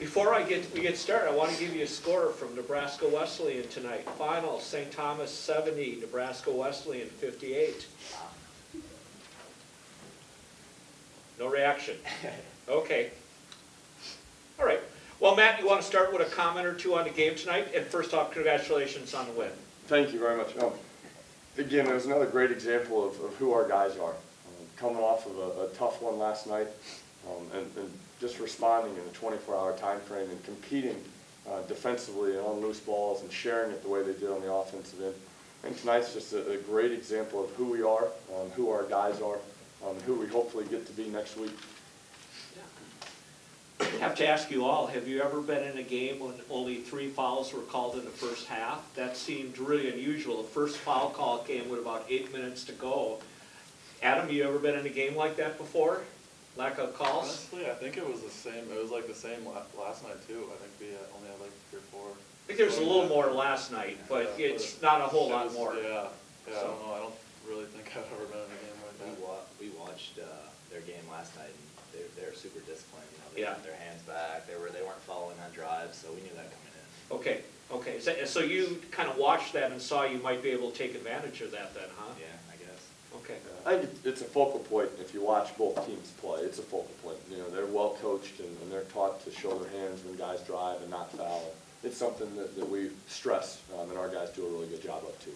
Before we get started, I want to give you a score from Nebraska Wesleyan tonight. Final, St. Thomas 70, Nebraska Wesleyan 58. No reaction. Okay. All right. Well, Matt, you want to start with a comment or two on the game tonight? And first off, congratulations on the win. Thank you very much. Again, it was another great example of who our guys are. Coming off of a tough one last night, and just responding in a 24-hour time frame and competing defensively on loose balls and sharing it the way they did on the offensive end. And tonight's just a great example of who we are, who our guys are, who we hopefully get to be next week. I have to ask you all, have you ever been in a game when only 3 fouls were called in the first half? That seemed really unusual. The first foul call came with about 8 minutes to go. Adam, you ever been in a game like that before? Lack of calls? Honestly, I think it was the same. It was like the same last night too. I think we only had like 3 or 4. I think there's a little more last night, but it's not a whole lot more. Yeah, So. I don't know. I don't really think I've ever been in a game like that. We watched their game last night, and they're super disciplined. You know, they Yeah. got their hands back. They weren't following on drives, so we knew that coming in. Okay, okay. So you kind of watched that and saw you might be able to take advantage of that then, huh? Yeah, I guess. Okay. I think it's a focal point if you watch both teams play. It's a focal point. You know, they're well coached and they're taught to show their hands when guys drive and not foul. It's something that we stress, and our guys do a really good job of too.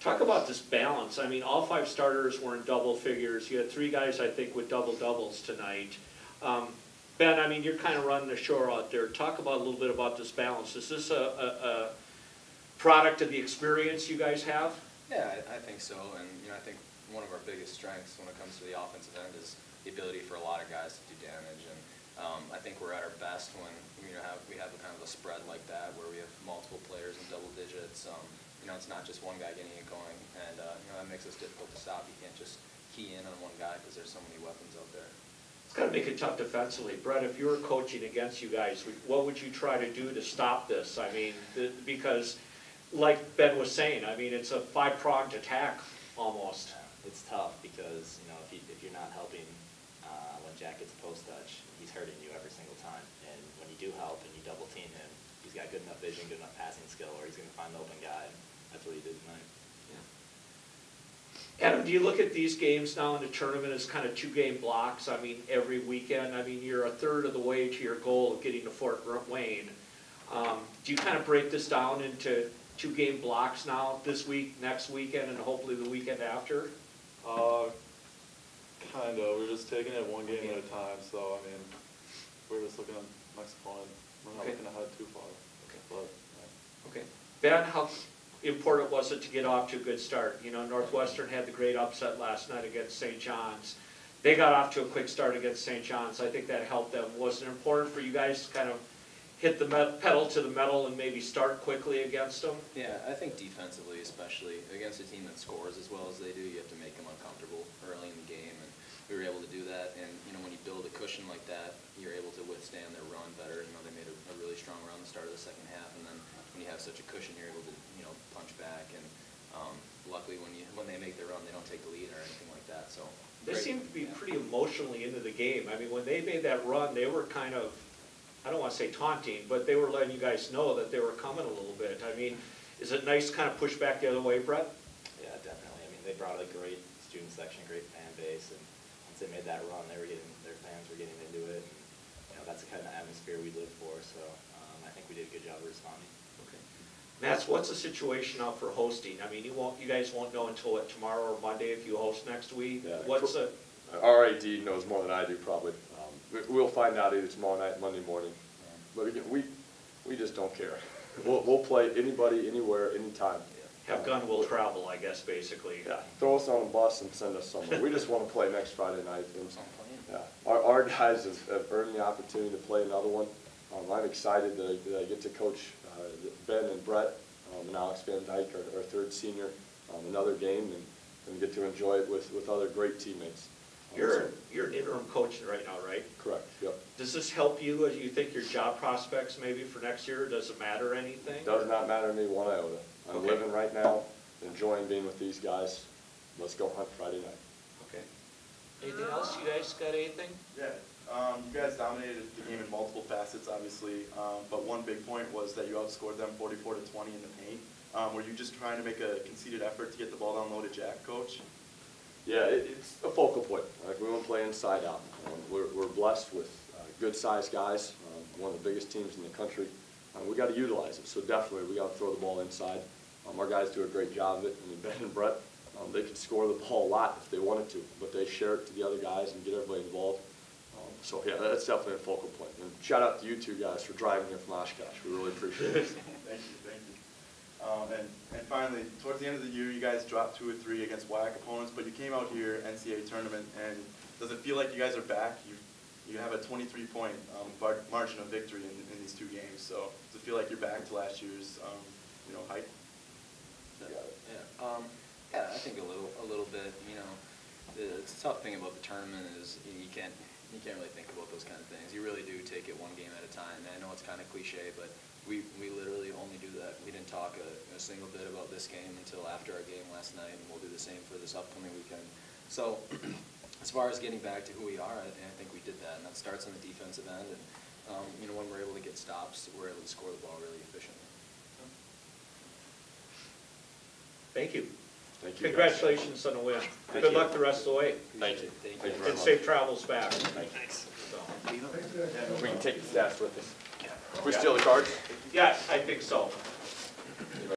Talk about this balance. I mean, all 5 starters were in double figures. You had 3 guys, I think, with double-doubles tonight. Ben, I mean, you're kind of running the show out there. Talk about a little bit about this balance. Is this a product of the experience you guys have? Yeah, I think so. And, you know, I think one of our biggest strengths when it comes to the offensive end is the ability for a lot of guys to do damage. And I think we're at our best when we have a kind of a spread like that where we have multiple players in double digits. You know, it's not just one guy getting it going, and you know, that makes us difficult to stop. You can't just key in on one guy because there's so many weapons out there. It's got to make it tough defensively. Brett, if you were coaching against you guys, what would you try to do to stop this? I mean, because like Ben was saying, I mean, it's a 5-pronged attack almost. It's tough because, you know, if you're not helping when Jack gets a post touch, he's hurting you every single time. And when you do help and you double team him, he's got good enough vision, good enough passing skill, or he's going to find the open guy. That's what he did tonight. Yeah. Adam, do you look at these games now in the tournament as kind of 2-game blocks? I mean, every weekend. I mean, you're a third of the way to your goal of getting to Fort Wayne. Do you kind of break this down into 2-game blocks now, this week, next weekend, and hopefully the weekend after? Kind of. We're just taking it one game at a time. So I mean, we're just looking at next opponent. We're not looking ahead too far. Okay. But, yeah. Okay. Ben, how important was it to get off to a good start? You know, Northwestern had the great upset last night against St. John's. They got off to a quick start against St. John's. I think that helped them. Was it important for you guys to kind of hit the pedal to the metal and maybe start quickly against them? Yeah, I think defensively, especially against a team that scores as well as they do, you have to make them uncomfortable early in the game, and we were able to do that. And you know, when you build a cushion like that, you're able to withstand their run better. You know, they made a really strong run at the start of the second half, and then when you have such a cushion, you're able to punch back. And luckily, when they make their run, they don't take the lead or anything like that. So they seemed to be pretty emotionally into the game. I mean, when they made that run, they were kind of, I don't want to say taunting, but they were letting you guys know that they were coming a little bit. I mean, is it nice to kind of push back the other way, Brett? Yeah, definitely. I mean, they brought a great student section, great fan base, and once they made that run, their fans were getting into it. And, you know, that's the kind of atmosphere we live for. So I think we did a good job of responding. Okay. Matt, what's the situation now for hosting? I mean, you guys won't know until what, tomorrow or Monday if you host next week. Yeah. What's the? Our AD knows more than I do probably. We'll find out either tomorrow night, Monday morning. But again, we just don't care. We'll play anybody, anywhere, anytime. Have gun will travel, I guess, basically. Yeah, throw us on a bus and send us somewhere. We just want to play next Friday night. And, yeah, our guys have earned the opportunity to play another one. I'm excited that I get to coach Ben and Brett and Alex Van Dyke, our 3rd senior, another game and get to enjoy it with other great teammates. You're an interim coach right now, right? Correct, yep. Does this help you as you think your job prospects maybe for next year? Does it matter anything? It does not matter to me one iota. I'm Okay. living right now, enjoying being with these guys. Let's go hunt Friday night. Okay. Anything else? You guys got anything? Yeah, You guys dominated the game in multiple facets, obviously, but one big point was that you outscored them 44-20 in the paint. Were you just trying to make a conceited effort to get the ball down low to Jack, Coach? Yeah, it's a focal point. Like, we want to play inside out. We're blessed with good-sized guys, one of the biggest teams in the country. We got to utilize it, so definitely we got to throw the ball inside. Our guys do a great job of it, and Ben and Brett, they could score the ball a lot if they wanted to, but they share it to the other guys and get everybody involved. So yeah, that's definitely a focal point. And shout out to you two guys for driving here from Oshkosh. We really appreciate it. Thank you. And finally, towards the end of the year, you guys dropped 2 or 3 against WAC opponents, but you came out here NCAA tournament, and does it feel like you guys are back? You have a 23-point margin of victory in these 2 games. So does it feel like you're back to last year's height? Yeah, I think a little bit. You know, the tough thing about the tournament is you can't really think about those kind of things. You really do take it one game at a time. And I know it's kind of cliche, but we literally only do that. We didn't talk a single bit about this game until after our game last night, and we'll do the same for this upcoming weekend. So as far as getting back to who we are, I think we did that, and that starts on the defensive end. And you know, when we're able to get stops, we're able to score the ball really efficiently. Thank you. Thank you. Congratulations on the win. Good luck the rest of the way. Thank you. Thank Thank you very And much. safe travels back. Thanks. So. We can take the stats with us. We steal the cards? Yeah, I think so.